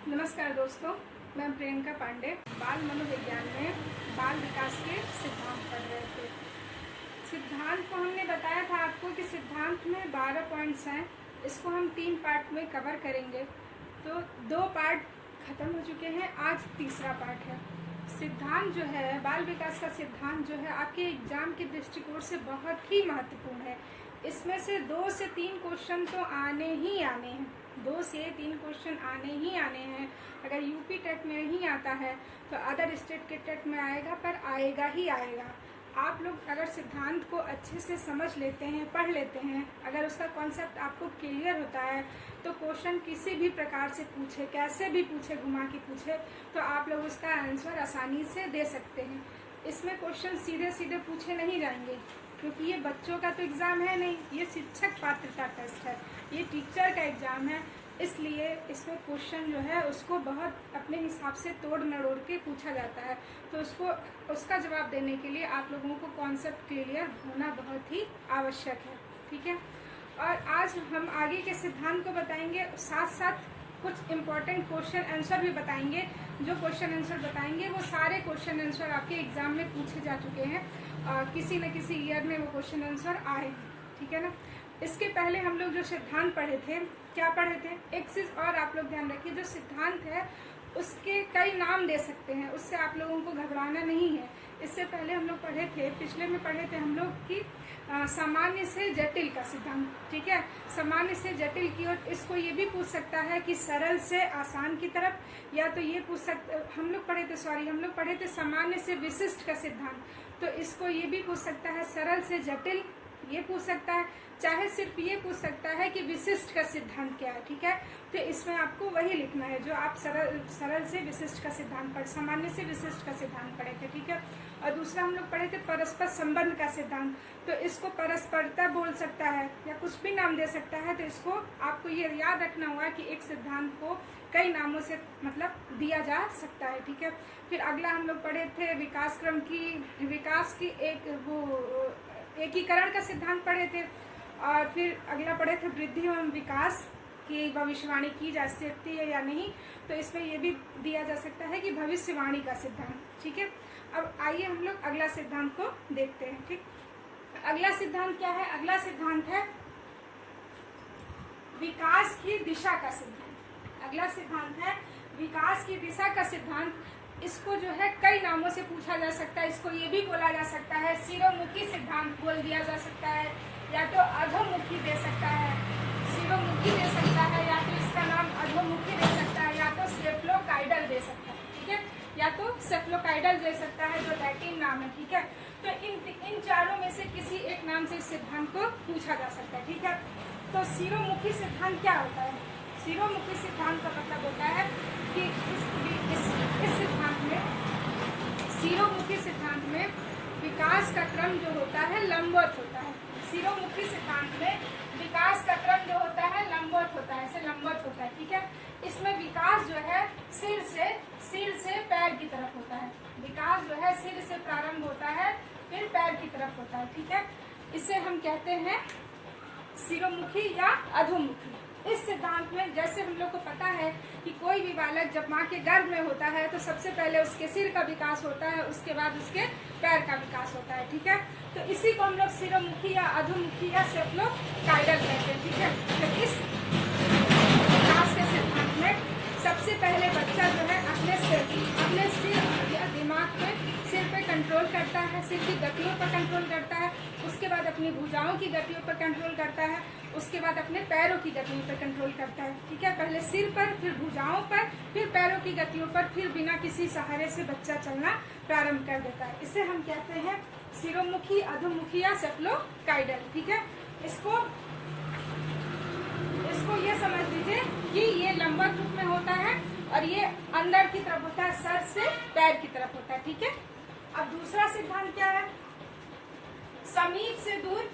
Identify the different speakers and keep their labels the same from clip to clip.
Speaker 1: नमस्कार दोस्तों, मैं प्रियंका पांडे बाल मनोविज्ञान में बाल विकास के सिद्धांत पढ़ रहे थे। सिद्धांत को हमने बताया था आपको कि सिद्धांत में 12 पॉइंट्स हैं। इसको हम 3 पार्ट में कवर करेंगे। तो 2 पार्ट ख़त्म हो चुके हैं, आज तीसरा पार्ट है। सिद्धांत जो है, बाल विकास का सिद्धांत जो है, आपके एग्जाम के दृष्टिकोण से बहुत ही महत्वपूर्ण है। इसमें से 2 से 3 क्वेश्चन तो आने ही आने हैं। 2 से 3 क्वेश्चन आने ही आने हैं। अगर यूपी टेट में नहीं आता है तो अदर स्टेट के टेट में आएगा, पर आएगा ही आएगा। आप लोग अगर सिद्धांत को अच्छे से समझ लेते हैं, पढ़ लेते हैं, अगर उसका कॉन्सेप्ट आपको क्लियर होता है तो क्वेश्चन किसी भी प्रकार से पूछे, कैसे भी पूछे, घुमा के पूछे, तो आप लोग उसका आंसर आसानी से दे सकते हैं। इसमें क्वेश्चन सीधे सीधे पूछे नहीं जाएंगे, क्योंकि ये बच्चों का तो एग्ज़ाम है नहीं, ये शिक्षक पात्रता टेस्ट है, ये टीचर का एग्ज़ाम है। इसलिए इसमें क्वेश्चन जो है उसको बहुत अपने हिसाब से तोड़ मरोड़ के पूछा जाता है। तो उसका जवाब देने के लिए आप लोगों को कॉन्सेप्ट क्लियर होना बहुत ही आवश्यक है। ठीक है, और आज हम आगे के सिद्धांत को बताएंगे, साथ साथ कुछ इम्पॉर्टेंट क्वेश्चन आंसर भी बताएंगे। जो क्वेश्चन आंसर बताएंगे वो सारे क्वेश्चन आंसर आपके एग्ज़ाम में पूछे जा चुके हैं, किसी न किसी ईयर में वो क्वेश्चन आंसर आए। ठीक है ना। इसके पहले हम लोग जो सिद्धांत पढ़े थे, क्या पढ़े थे, एक चीज़ और आप लोग ध्यान रखिए, जो सिद्धांत है उसके कई नाम दे सकते हैं, उससे आप लोगों को घबराना नहीं है। इससे पहले हम लोग पढ़े थे, पिछले में पढ़े थे हम लोग कि सामान्य से जटिल का सिद्धांत। ठीक है, सामान्य से जटिल की ओर इसको ये भी पूछ सकता है कि सरल से आसान की तरफ, या तो ये पूछ सकते, हम लोग पढ़े थे सामान्य से विशिष्ट का सिद्धांत। तो इसको ये भी पूछ सकता है सरल से जटिल, ये पूछ सकता है, चाहे सिर्फ ये पूछ सकता है कि विशिष्ट का सिद्धांत क्या है। ठीक है, तो इसमें आपको वही लिखना है जो आप सरल से विशिष्ट का सिद्धांत पढ़े, सामान्य से विशिष्ट का सिद्धांत पढ़े थे। ठीक है, और दूसरा हम लोग पढ़े थे परस्पर संबंध का सिद्धांत। तो इसको परस्परता बोल सकता है या कुछ भी नाम दे सकता है। तो इसको आपको ये याद रखना होगा कि एक सिद्धांत को कई नामों से मतलब दिया जा सकता है। ठीक है, फिर अगला हम लोग पढ़े थे विकास की एकीकरण का सिद्धांत पढ़े थे। और फिर अगला पढ़े थे वृद्धि एवं विकास की भविष्यवाणी की जा सकती है या नहीं। तो इसमें यह भी दिया जा सकता है कि भविष्यवाणी का सिद्धांत। ठीक है, अब आइए हम लोग अगला सिद्धांत को देखते हैं। ठीक, अगला सिद्धांत क्या है? अगला सिद्धांत है विकास की दिशा का सिद्धांत। अगला सिद्धांत है विकास की दिशा का सिद्धांत। इसको जो है कई नामों से पूछा जा सकता है। इसको ये भी बोला जा सकता है सिरोमुखी सिद्धांत बोल दिया जा सकता है, या तो अधोमुखी दे सकता है, सिरोमुखी दे सकता है, या तो इसका नाम अधोमुखी दे सकता है, या तो सेफ्लोकाइडल दे सकता है। ठीक है, या तो सेफ्लोकाइडल दे सकता है जो लैटिन नाम है। ठीक है, तो इन चारों में से किसी एक नाम से इस सिद्धांत को पूछा जा सकता है। ठीक है, तो सिरोमुखी सिद्धांत क्या होता है? सिरोमुखी सिद्धांत का मतलब होता है कि इस सिद्धांत में, सिरोमुखी सिद्धांत में विकास का क्रम जो होता है लंबवत होता है। सिरोमुखी सिद्धांत में विकास का क्रम जो होता है लंबवत होता है, ऐसे लंबवत होता है। ठीक है, इसमें विकास जो है सिर से पैर की तरफ होता है। विकास जो है सिर से प्रारंभ होता है, फिर पैर की तरफ होता है। ठीक है, इसे हम कहते हैं सिरोमुखी या अधोमुखी। इस सिद्धांत में जैसे हम लोग को पता है कि कोई भी बालक जब माँ के गर्भ में होता है तो सबसे पहले उसके सिर का विकास होता है, उसके बाद उसके पैर का विकास होता है। ठीक है, तो इसी को हम लोग सिरोमुखी या अधोमुखी या सेफ्लोकाइडल कहते हैं। ठीक है, तो इस विकास के सिद्धांत में सबसे पहले बच्चा जो है अपने सिर या दिमाग पे, सिर पे कंट्रोल करता है, सिर की गतियों पर कंट्रोल करता है, उसके बाद अपनी भुजाओं की गतियों पर कंट्रोल करता है, उसके बाद अपने पैरों की गतियों पर कंट्रोल करता है। ठीक है, पहले सिर पर, फिर भुजाओं पर, फिर पैरों की गतियों पर, फिर बिना किसी सहारे से बच्चा चलना प्रारंभ कर देता है। इसे हम कहते हैं सिरोमुखी, अधोमुखी या सेफ्लोकाइडल। ठीक है, इसको ये समझ लीजिए कि ये लंबवत रूप में होता है और ये अंदर की तरफ होता है, सर से पैर की तरफ होता है। ठीक है, अब दूसरा सिद्धांत क्या है? समीप से दूर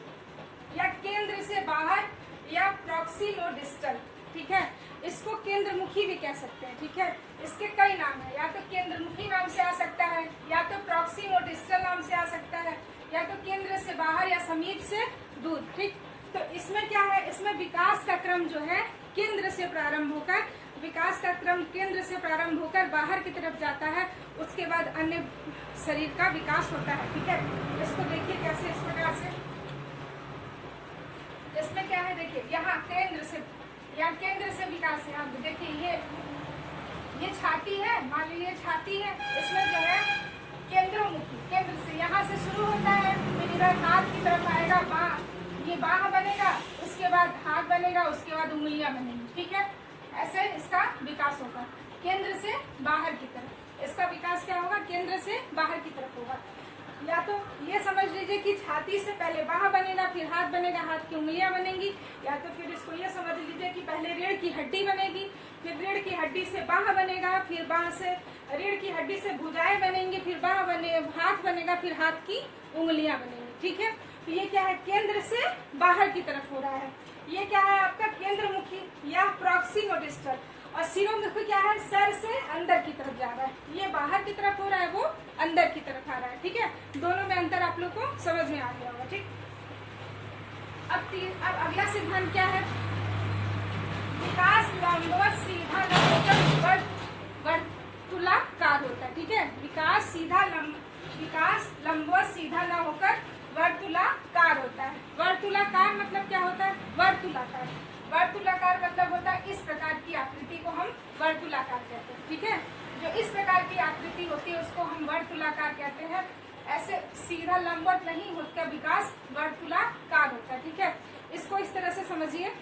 Speaker 1: या केंद्र से बाहर या प्रॉक्सिमोडिस्टल। ठीक है, इसको केंद्रमुखी भी कह सकते हैं। ठीक है, इसके कई नाम है, या तो केंद्रमुखी नाम से आ सकता है, या तो प्रॉक्सिमोडिस्टल नाम से आ सकता है, या तो केंद्र से बाहर या समीप से दूर। ठीक, तो इसमें क्या है, इसमें विकास का क्रम जो है केंद्र से प्रारंभ होकर, विकास का क्रम केंद्र से प्रारंभ होकर बाहर की तरफ जाता है, उसके बाद अन्य शरीर का विकास होता है। ठीक है, इसको देखिए कैसे, इस प्रकार से इसमें क्या है, देखिए यहाँ केंद्र से, यहाँ केंद्र से विकास है। आप देखिए ये छाती है, मान लीजिए छाती है, इसमें जो है केंद्रोमुखी, केंद्र से यहाँ से शुरू होता है, फिर इधर हाथ की तरफ आएगा, बाह, ये बाह बनेगा, उसके बाद हाथ बनेगा, उसके बाद उंगलियां बनेंगी। ठीक है, ऐसे इसका विकास होगा केंद्र से बाहर की तरफ। इसका विकास क्या होगा, केंद्र से बाहर की तरफ होगा। या तो ये समझ लीजिए कि छाती से पहले बाह बनेगा, फिर हाथ बनेगा, हाथ की उंगलियां बनेंगी, या तो फिर इसको ये समझ लीजिए कि पहले रीढ़ की हड्डी बनेगी, फिर रीढ़ की हड्डी से बाह बनेगा, फिर बाह से रीढ़ की हड्डी से भुजाएं बनेंगी, फिर बाह बने, हाथ बनेगा, फिर हाथ की उंगलियां बनेंगी। ठीक है, तो ये क्या है, केंद्र से बाहर की तरफ हो रहा है। ये क्या है आपका केंद्रमुखी या प्रॉक्सिमोडिस्टल, और शिरोमुखी क्या है, सर से अंदर की तरफ जा रहा है। ये बाहर की तरफ हो रहा है, वो अंदर की तरफ आ रहा है। ठीक है, दोनों में अंतर आप लोग को समझ में आ गया होगा। ठीक, अब अगला सिद्धांत क्या है, विकास लंबवत सीधा न होकर वर्तुलाकार होता है। ठीक है, विकास लंबवत सीधा न होकर वर्तुलाकार होता है। वर्तुलाकार मतलब क्या होता है, वर्तुलाकार, वर्तुलाकार मतलब होता है इस प्रकार की आकृति को हम वर्तुलाकार कहते हैं। ठीक है, जो इस प्रकार की आकृति होती है उसको हम वर्तुलाकार कहते हैं। ऐसे सीधा लंबवत नहीं, उसका विकास वर्तुलाकार होता है। ठीक है, इसको इस तरह से समझिए,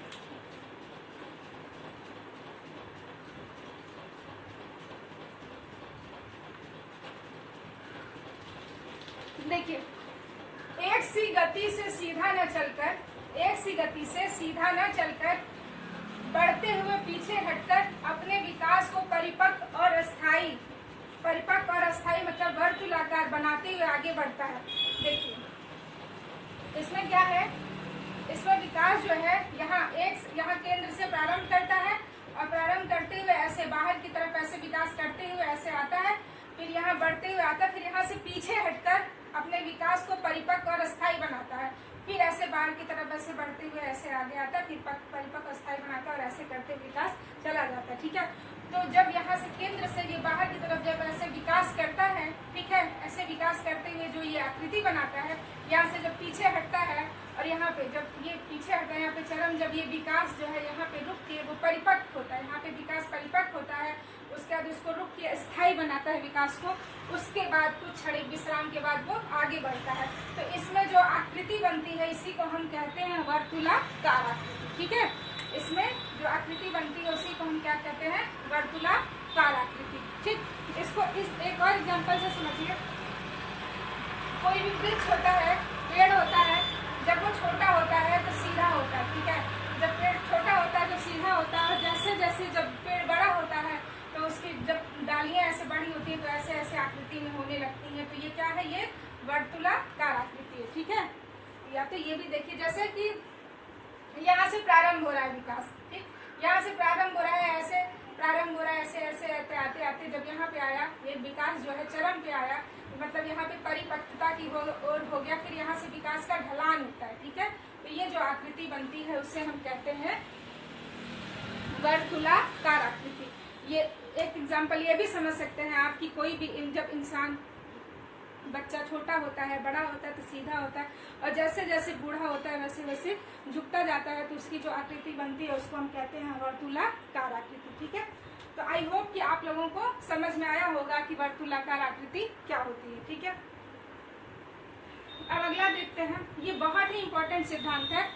Speaker 1: देखिए एक सी गति से सीधा न चलकर, एक सी गति से सीधा न चलकर बढ़ते हुए पीछे हटकर अपने विकास को परिपक्व और अस्थायी मतलब वर्तुलाकार बनाते हुए आगे बढ़ता है। देखिए इसमें क्या है, इसमें विकास जो है यहाँ केंद्र से प्रारंभ करता है, और प्रारंभ करते हुए ऐसे बाहर की तरफ ऐसे विकास करते हुए ऐसे आता है, फिर यहाँ बढ़ते हुए आता है, फिर यहाँ से पीछे हटकर अपने विकास को परिपक्व और अस्थायी बनाता है, फिर ऐसे बाहर की तरफ ऐसे बढ़ते हुए ऐसे आगे आता है, फिर परिपक्व अस्थायी बनाता है, और ऐसे करते विकास चला जाता है। ठीक है, तो जब यहाँ से केंद्र से ये बाहर की तरफ जब ऐसे विकास करता है, ठीक है, ऐसे विकास करते हुए जो ये आकृति बनाता है, यहाँ से जब पीछे हटता है, और यहाँ पे जब ये पीछे हटता है, यहाँ पे चरम, जब ये विकास जो है यहाँ पे रुक के वो परिपक्व होता है, यहाँ पे विकास परिपक्व होता है, उसके बाद उसको रुक के स्थायी बनाता है विकास को, उसके बाद कुछ क्षणिक विश्राम के बाद वो आगे बढ़ता है। तो इसमें जो आकृति बनती है इसी को हम कहते हैं वर्तुलाकार आकृति। ठीक है, इसमें जो आकृति बनती है उसी को हम क्या कहते हैं, वर्तुलाकार आकृति। ठीक, इसको एक और एग्जांपल से समझिए, कोई भी वृक्ष होता है, पेड़ होता है, जब वो छोटा होता है तो सीधा होता है। ठीक है, जब पेड़ छोटा होता है तो सीधा होता है, और जैसे जैसे जब पेड़ बड़ा होता है तो उसकी जब डालियां ऐसे बड़ी होती है तो ऐसे ऐसे आकृति में होने लगती है। तो ये क्या है, ये वर्तुलाकार आकृति है। ठीक है, या तो ये भी देखिए, जैसे कि यहाँ से प्रारंभ हो रहा है विकास, ठीक, यहाँ से प्रारंभ हो रहा है, ऐसे प्रारंभ हो रहा है, ऐसे ऐसे आते आते जब यहाँ पे आया, ये विकास जो है चरम पे आया, मतलब यहाँ पे परिपक्वता की ओर हो गया, फिर यहाँ से विकास का ढलान होता है। ठीक है, तो ये जो आकृति बनती है उससे हम कहते हैं वर्तुलाकार आकृति। ये एक एग्जाम्पल ये भी समझ सकते हैं आप कि कोई भी जब इंसान, बच्चा छोटा होता है, बड़ा होता है तो सीधा होता है, और जैसे जैसे बूढ़ा होता है वैसे वैसे झुकता जाता है, तो उसकी जो आकृति बनती है उसको हम कहते हैं वर्तुलाकार आकृति। ठीक है, तो आई होप कि आप लोगों को समझ में आया होगा कि वर्तुलाकार आकृति क्या होती है। ठीक है, अब अगला देखते हैं, ये बहुत ही इंपॉर्टेंट सिद्धांत है,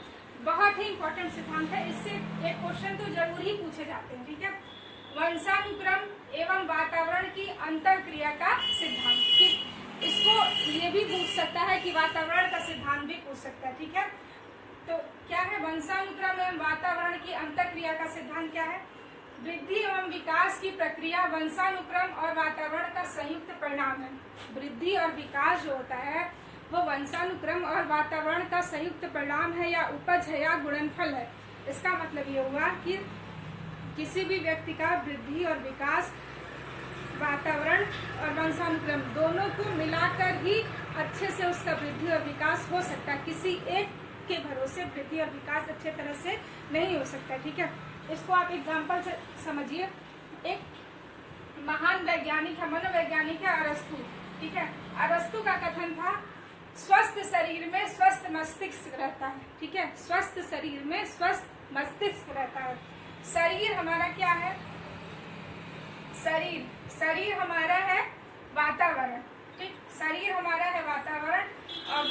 Speaker 1: बहुत ही इंपॉर्टेंट सिद्धांत है, इससे एक क्वेश्चन तो जरूर ही पूछे जाते हैं। ठीक है, वंशानुक्रम एवं वातावरण की अंतरक्रिया का सिद्धांत। इसको ये भी पूछ सकता है कि वातावरण का सिद्धांत भी पूछ सकता है। ठीक है, तो क्या है वंशानुक्रम एवं वातावरण की अंतरक्रिया का सिद्धांत क्या है, वृद्धि एवं विकास की प्रक्रिया वंशानुक्रम और वातावरण का संयुक्त परिणाम है। वृद्धि और विकास जो होता है वो वंशानुक्रम और वातावरण का संयुक्त परिणाम है, या उपज है, या गुणनफल है। इसका मतलब ये हुआ कि किसी भी व्यक्ति का वृद्धि और विकास वातावरण और वंशानुक्रम दोनों को मिलाकर ही अच्छे से उसका वृद्धि और विकास हो सकता है। किसी एक के भरोसे वृद्धि और विकास अच्छे तरह से नहीं हो सकता। ठीक है, इसको आप एग्जाम्पल से समझिए। एक महान वैज्ञानिक है, मनोवैज्ञानिक है अरस्तु। ठीक है, अरस्तु का कथन था स्वस्थ शरीर में स्वस्थ मस्तिष्क रहता है। ठीक है, स्वस्थ शरीर में स्वस्थ मस्तिष्क रहता है। शरीर हमारा क्या है? शरीर हमारा है वातावरण। ठीक, शरीर हमारा है वातावरण और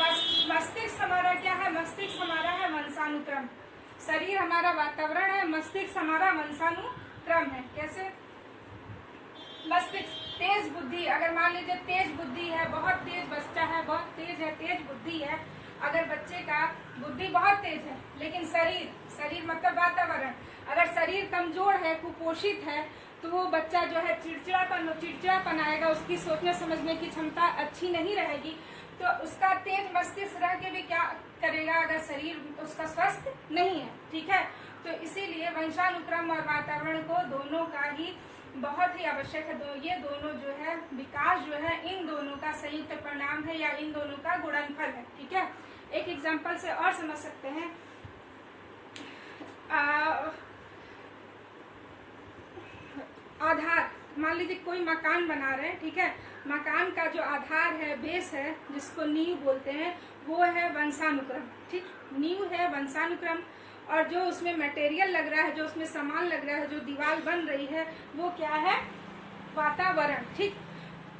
Speaker 1: मस्तिष्क हमारा क्या है? मस्तिष्क हमारा है वंशानुक्रम। शरीर हमारा वातावरण है, मस्तिष्क हमारा वंशानुक्रम है। कैसे? मस्तिष्क तेज बुद्धि, अगर मान लीजिए तेज बुद्धि है, बहुत तेज बच्चा है, बहुत तेज है, तेज बुद्धि है, अगर बच्चे का बुद्धि बहुत तेज है, लेकिन शरीर मतलब वातावरण, अगर शरीर कमजोर है, कुपोषित है, तो वो बच्चा जो है चिड़चिड़ापन आएगा, उसकी सोचने समझने की क्षमता अच्छी नहीं रहेगी। तो उसका तेज मस्तिष्क रह के भी क्या करेगा अगर शरीर उसका स्वस्थ नहीं है। ठीक है, तो इसीलिए वंशानुक्रम और वातावरण को दोनों का ही बहुत ही आवश्यक है। ये दोनों जो है विकास जो है इन दोनों का संयुक्त परिणाम है या इन दोनों का गुणनफल है। ठीक है, एक एग्जांपल से और समझ सकते हैं। आधार, मान लीजिए कोई मकान बना रहे हैं। ठीक है, मकान का जो आधार है, बेस है, जिसको नींव बोलते हैं, वो है वंशानुक्रम। ठीक, नींव है वंशानुक्रम, और जो उसमें मटेरियल लग रहा है, जो उसमें सामान लग रहा है, जो दीवार बन रही है, वो क्या है? वातावरण। ठीक,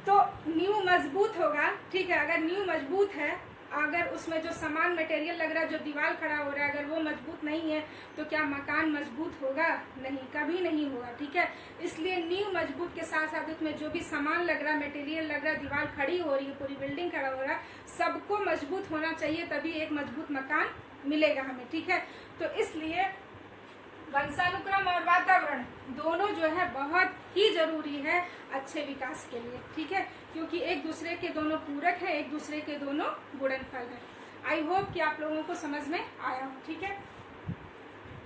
Speaker 1: तो नींव मजबूत होगा। ठीक है, अगर नींव मजबूत है, अगर उसमें जो सामान मटेरियल लग रहा है, जो दीवार खड़ा हो रहा है, अगर वो मजबूत नहीं है तो क्या मकान मजबूत होगा? नहीं, कभी नहीं होगा। ठीक है, इसलिए नींव मजबूत के साथ साथ उसमें जो भी सामान लग रहा है, मटेरियल लग रहा है, दीवार खड़ी हो रही है, पूरी बिल्डिंग खड़ा हो रहा है, सबको मजबूत होना चाहिए, तभी एक मजबूत मकान मिलेगा हमें। ठीक है, तो इसलिए वंशानुक्रम और वातावरण दोनों जो है बहुत ही जरूरी है अच्छे विकास के लिए। ठीक है, क्योंकि एक दूसरे के दोनों पूरक है, एक दूसरे के दोनों गुणनफल है। आई होप कि आप लोगों को समझ में आया हो। ठीक है,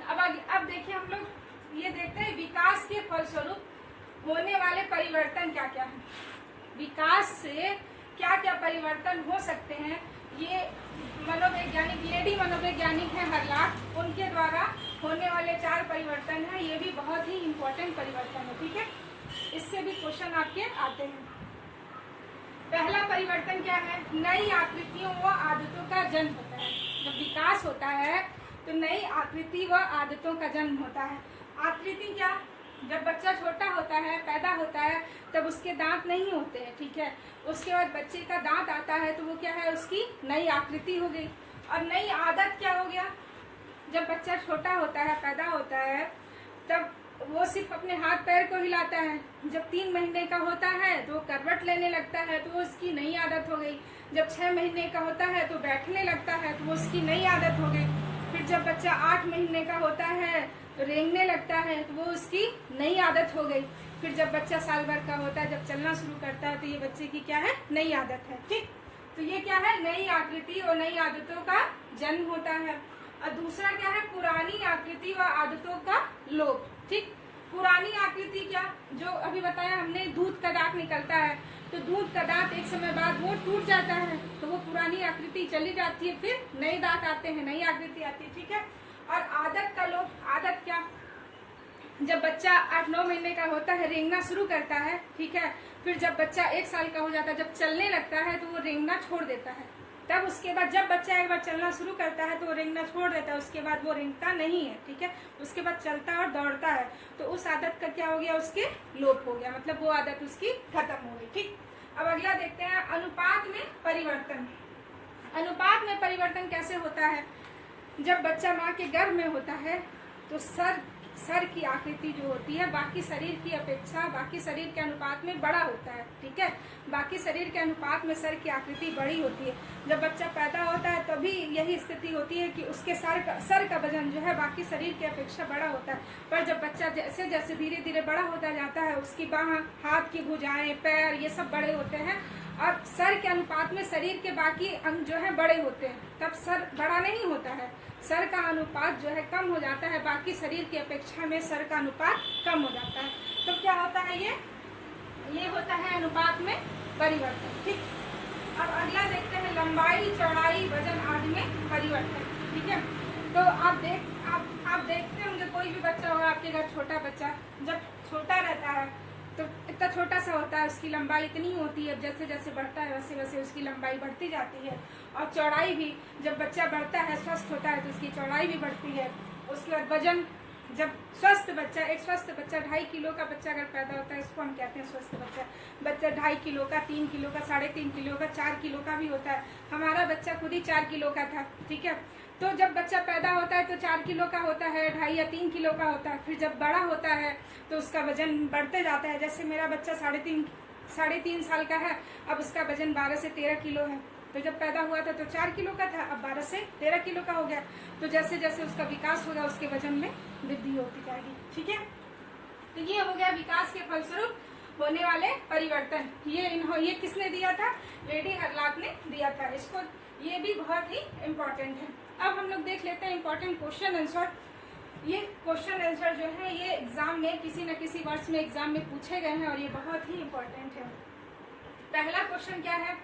Speaker 1: अब देखिए हम लोग ये देखते हैं विकास के फलस्वरूप होने वाले परिवर्तन क्या क्या है। विकास से क्या क्या परिवर्तन हो सकते हैं, ये मनोवैज्ञानिक लेडी मनोवैज्ञानिक है हरलाख, उनके द्वारा होने वाले 4 परिवर्तन है। ये भी बहुत ही इम्पोर्टेंट परिवर्तन है। ठीक है, इससे भी क्वेश्चन आपके आते हैं। पहला परिवर्तन क्या है? नई आकृतियों व आदतों का जन्म होता है। जब विकास होता है तो नई आकृति व आदतों का जन्म होता है। आकृति क्या? जब बच्चा छोटा होता है, पैदा होता है, तब उसके दांत नहीं होते हैं। ठीक है, उसके बाद बच्चे का दांत आता है तो वो क्या है? उसकी नई आकृति हो गई। और नई आदत क्या हो गया? जब बच्चा छोटा होता है, पैदा होता है, तब वो सिर्फ अपने हाथ पैर को हिलाता है। जब 3 महीने का होता है तो वो करवट लेने लगता है, तो वो उसकी नई आदत हो गई। जब 6 महीने का होता है तो बैठने लगता है, तो वो उसकी नई आदत हो गई। फिर जब बच्चा 8 महीने का होता है तो रेंगने लगता है, तो वो उसकी नई आदत हो गई। फिर जब बच्चा साल भर का होता है, जब चलना शुरू करता है, तो ये बच्चे की क्या है? नई आदत है। ठीक, तो ये क्या है? नई आकृति और नई आदतों का जन्म होता है। और दूसरा क्या है? पुरानी आकृति व आदतों का लोप। ठीक, पुरानी आकृति क्या? जो अभी बताया हमने, दूध का दांत निकलता है, तो दूध का दांत एक समय बाद वो टूट जाता है, तो वो पुरानी आकृति चली जाती है, फिर नए दांत आते हैं, नई आकृति आती है। ठीक है, और आदत का लोप। आदत क्या? जब बच्चा 8-9 महीने का होता है, रेंगना शुरू करता है। ठीक है, फिर जब बच्चा 1 साल का हो जाता है, जब चलने लगता है, तो वो रेंगना छोड़ देता है। तब उसके बाद जब बच्चा एक बार चलना शुरू करता है तो वो रेंगना छोड़ देता है, उसके बाद वो रेंगता नहीं है। ठीक है, उसके बाद चलता और दौड़ता है, तो उस आदत का क्या हो गया? उसके लोप हो गया, मतलब वो आदत उसकी खत्म हो गई। ठीक, अब अगला देखते हैं अनुपात में परिवर्तन। अनुपात में परिवर्तन कैसे होता है? जब बच्चा माँ के गर्भ में होता है तो सर की आकृति जो होती है बाकी शरीर की अपेक्षा, बाकी शरीर के अनुपात में बड़ा होता है। ठीक है, बाकी शरीर के अनुपात में सर की आकृति बड़ी होती है। जब बच्चा पैदा होता है तभी यही स्थिति होती है कि उसके सर का वजन जो है बाकी शरीर की अपेक्षा बड़ा होता है। पर जब बच्चा जैसे जैसे धीरे धीरे बड़ा होता जाता है, उसकी बाह, हाथ की भुजाएं, पैर, ये सब बड़े होते हैं, और सर के अनुपात में शरीर के बाकी अंग जो है बड़े होते हैं। तब सर बड़ा नहीं होता है, सर का अनुपात जो है कम हो जाता है, बाकी शरीर की अपेक्षा में सर का अनुपात कम हो जाता है। तो क्या होता है? ये होता है अनुपात में परिवर्तन। ठीक, अब अगला देखते हैं लंबाई, चौड़ाई, वजन आदि में परिवर्तन। ठीक है। तो आप देखते होंगे कोई भी बच्चा होगा आपके घर, छोटा बच्चा जब छोटा रहता है तो इतना छोटा सा होता है, उसकी लंबाई इतनी होती है, जैसे जैसे बढ़ता है वैसे वैसे उसकी लंबाई बढ़ती जाती है, और चौड़ाई भी, जब बच्चा बढ़ता है स्वस्थ होता है तो उसकी चौड़ाई भी बढ़ती है। उसके बाद वजन, जब स्वस्थ बच्चा, एक स्वस्थ बच्चा 2.5 किलो का बच्चा अगर पैदा होता है, इसको हम कहते हैं स्वस्थ बच्चा। बच्चा 2.5 किलो का, 3 किलो का, 3.5 किलो का, 4 किलो का भी होता है। हमारा बच्चा खुद ही 4 किलो का था, ठीक है। तो जब बच्चा पैदा होता है तो 4 किलो का होता है, 2.5 या 3 किलो का होता है। फिर जब बड़ा होता है तो उसका वजन बढ़ते जाता है। जैसे मेरा बच्चा 3.5 साल का है, अब उसका वजन 12 से 13 किलो है। तो जब पैदा हुआ था तो 4 किलो का था, अब 12 से 13 किलो का हो गया। तो जैसे जैसे उसका विकास होगा उसके वजन में वृद्धि होती जाएगी, ठीक है। तो ये हो गया विकास के फलस्वरूप होने वाले परिवर्तन। ये किसने दिया था? लेडी हरलाक ने दिया था इसको। ये भी बहुत ही इम्पोर्टेंट है। अब हम लोग देख लेते हैं इम्पोर्टेंट क्वेश्चन आंसर। ये क्वेश्चन आंसर जो है ये एग्जाम में किसी न किसी वर्ष में एग्जाम में पूछे गए हैं और ये बहुत ही इम्पोर्टेंट है। पहला क्वेश्चन क्या है?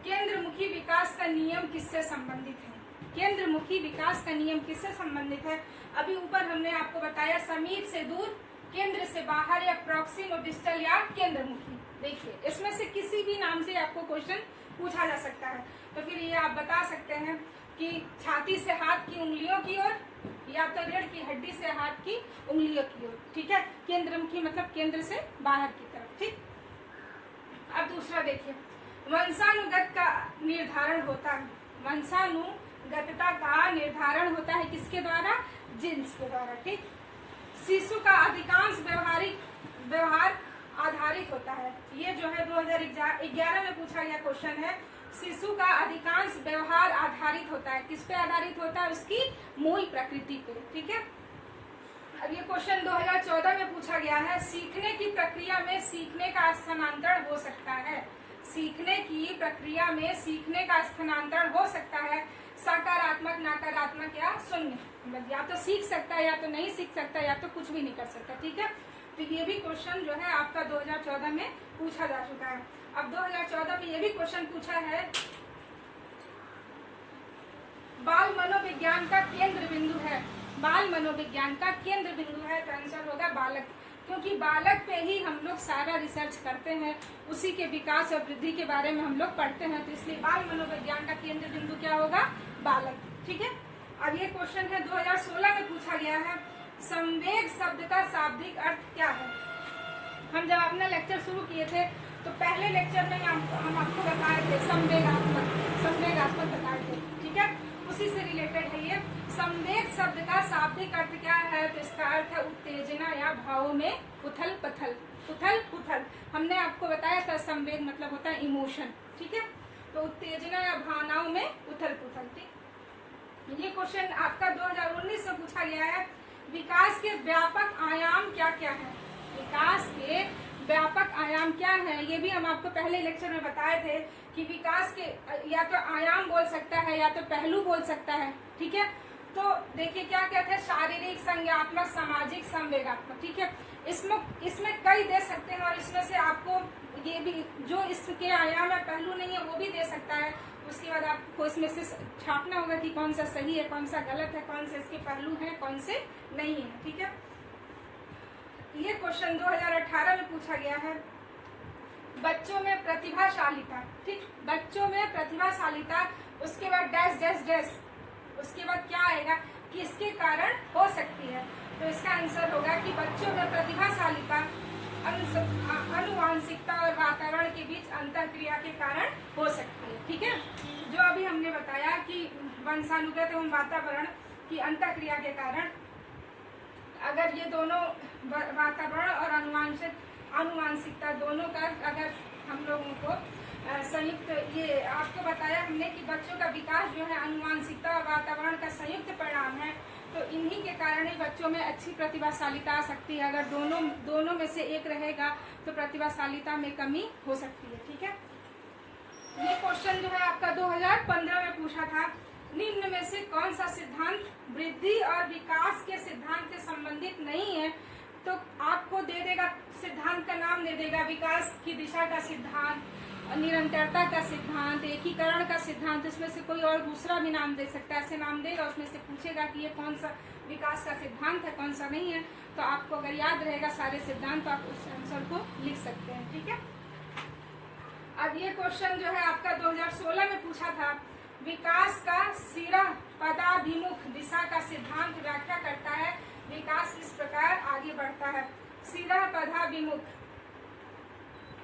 Speaker 1: केंद्रमुखी विकास का नियम किससे संबंधित है? केंद्रमुखी विकास का नियम किससे संबंधित है? अभी ऊपर हमने आपको बताया समीप से दूर, केंद्र से बाहर, या प्रॉक्सिम और डिस्टल, या केंद्रमुखी। देखिए इसमें से किसी भी नाम से आपको क्वेश्चन पूछा जा सकता है। तो फिर ये आप बता सकते हैं कि छाती से हाथ की उंगलियों की ओर, या तो रीढ़ की हड्डी से हाथ की उंगलियों की ओर, ठीक है। केंद्रमुखी मतलब केंद्र से बाहर की तरफ, ठीक। अब दूसरा देखिए, वंशानुगत का निर्धारण होता है। वंशानुगतता का निर्धारण होता है किसके द्वारा? जीन्स के द्वारा, ठीक। शिशु का अधिकांश व्यवहार आधारित होता है। ये जो है 2011 में पूछा गया क्वेश्चन है। शिशु का अधिकांश व्यवहार आधारित होता है। किस पे आधारित होता है? उसकी मूल प्रकृति पे, ठीक है। अब ये क्वेश्चन 2014 में पूछा गया है। सीखने की प्रक्रिया में सीखने का स्थानांतरण हो सकता है। सीखने की प्रक्रिया में सीखने का स्थानांतरण हो सकता है। सकारात्मक, नकारात्मक या शून्य, मतलब या तो सीख सकता है या तो नहीं सीख सकता, या तो कुछ भी नहीं कर सकता, ठीक है। तो ये भी क्वेश्चन जो है आपका 2014 में पूछा जा चुका है। अब 2014 में ये भी क्वेश्चन पूछा है, बाल मनोविज्ञान का केंद्र बिंदु है। बाल मनोविज्ञान का केंद्र बिंदु है तो आंसर होगा बालक, क्योंकि बालक पे ही हम लोग सारा रिसर्च करते हैं, उसी के विकास और वृद्धि के बारे में हम लोग पढ़ते हैं। तो इसलिए बाल मनोविज्ञान का केंद्र बिंदु क्या होगा? बालक, ठीक है। अब ये क्वेश्चन है 2016 में पूछा गया है। संवेग शब्द का शाब्दिक अर्थ क्या है? हम जब अपना लेक्चर शुरू किए थे तो पहले लेक्चर में हम आपको बताए थे संवेगात्मक बताए थे, ठीक है। उसी से रिलेटेड है ये। संवेग शब्द का शाब्दिक अर्थ क्या है? तो इसका अर्थ है उत्तेजना या भावों में उथल पुथल। हमने आपको बताया था संवेग मतलब होता है इमोशन, ठीक है। तो उत्तेजना या भावनाओं में उथल पुथल, ठीक। ये क्वेश्चन आपका 2019 में पूछा गया है। विकास के व्यापक आयाम क्या क्या है? विकास के व्यापक आयाम क्या है? ये भी हम आपको पहले लेक्चर में बताए थे कि विकास के या तो आयाम बोल सकता है या तो पहलू बोल सकता है, ठीक है। तो देखिए क्या क्या थे? शारीरिक, संज्ञात्मक, सामाजिक, संवेगात्मक, ठीक है। इसमें कई दे सकते हैं और इसमें से आपको ये भी जो इसके आयाम या पहलू नहीं है वो भी दे सकता है। उसके बाद आपको इसमें से छापना होगा कि कौन सा सही है, कौन सा गलत है, कौन से इसके पहलू हैं, कौन से नहीं है, ठीक है। ये क्वेश्चन 2018 में पूछा गया है। बच्चों में प्रतिभाशालिता, ठीक। बच्चों में प्रतिभाशालिता, उसके बाद डैश डैश डैश, उसके बाद क्या आएगा? किसके कारण हो सकती है? तो इसका आंसर होगा कि बच्चों में प्रतिभाशालिता अनुवांशिकता और वातावरण के बीच अंतःक्रिया के कारण हो सकती है, ठीक है। जो अभी हमने बताया कि वंशानुगत एवं वातावरण की अंतःक्रिया के कारण, अगर ये दोनों वातावरण और अनुवांशिकता दोनों का अगर हम लोगों को संयुक्त, ये आपको बताया हमने कि बच्चों का विकास जो है अनुवांशिकता और वातावरण का संयुक्त परिणाम है। तो इन्हीं के कारण ही बच्चों में अच्छी प्रतिभाशालिता आ सकती है। अगर दोनों में से एक रहेगा तो प्रतिभाशालिता में कमी हो सकती है, ठीक है। ये क्वेश्चन जो है आपका 2015 में पूछा था। निम्न में से कौन सा सिद्धांत वृद्धि और विकास के सिद्धांत से संबंधित नहीं है? तो आपको दे देगा, सिद्धांत का नाम दे देगा, विकास की दिशा का सिद्धांत, निरंतरता का सिद्धांत, एकीकरण का सिद्धांत, इसमें से कोई और दूसरा भी नाम दे सकता है। ऐसे नाम देगा, उसमें से पूछेगा कि ये कौन सा विकास का सिद्धांत है, कौन सा नहीं है। तो आपको अगर याद रहेगा सारे सिद्धांत तो आप उस आंसर को लिख सकते हैं। ठीक है, अब ये क्वेश्चन जो है आपका 2016 में पूछा था। विकास का सिरा पदाभिमुख दिशा का सिद्धांत व्याख्या करता है। विकास इस प्रकार आगे बढ़ता है। सिरा पदाभिमुख,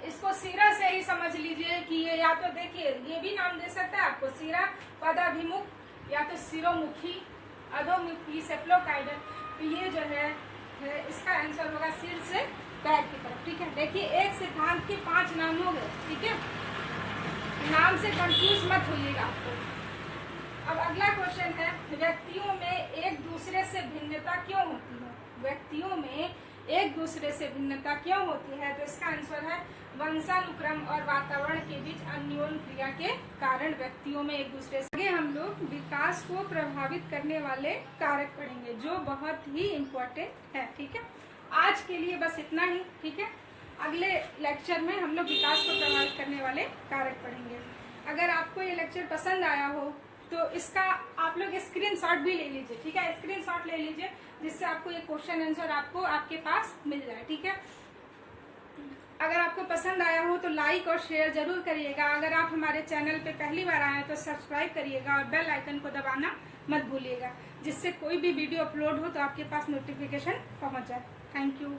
Speaker 1: इसको सिरा से ही समझ लीजिए कि ये या तो देखिए ये भी नाम दे सकता है आपको, सिरा पदाभिमुख या तो सिरोमुखी, अधोमुखी, सेफ्लोकाइडल। तो ये जो है इसका आंसर होगा सिर से पैर की तरफ। ठीक है, देखिए एक सिद्धांत के 5 नाम हो गए। ठीक है, नाम से कंफ्यूज मत होइएगा आपको। अब अगला क्वेश्चन है, व्यक्तियों में एक दूसरे से भिन्नता क्यों होती है? व्यक्तियों में एक दूसरे से भिन्नता क्यों होती है? तो इसका आंसर है वंशानुक्रम और वातावरण के बीच अन्योन्य क्रिया के कारण व्यक्तियों में एक दूसरे से। आगे हम लोग विकास को प्रभावित करने वाले कारक पढ़ेंगे, जो बहुत ही इम्पोर्टेंट है। ठीक है, आज के लिए बस इतना ही। ठीक है, अगले लेक्चर में हम लोग विकास को प्रभावित करने वाले कारक पढ़ेंगे। अगर आपको ये लेक्चर पसंद आया हो तो इसका आप लोग स्क्रीनशॉट भी ले लीजिए। ठीक है, स्क्रीनशॉट ले लीजिए, जिससे आपको ये क्वेश्चन आंसर आपको आपके पास मिल जाए। ठीक है, अगर आपको पसंद आया हो तो लाइक और शेयर जरूर करिएगा। अगर आप हमारे चैनल पे पहली बार आए हैं तो सब्सक्राइब करिएगा और बेल आइकन को दबाना मत भूलिएगा, जिससे कोई भी वीडियो अपलोड हो तो आपके पास नोटिफिकेशन पहुंच जाए। Thank you.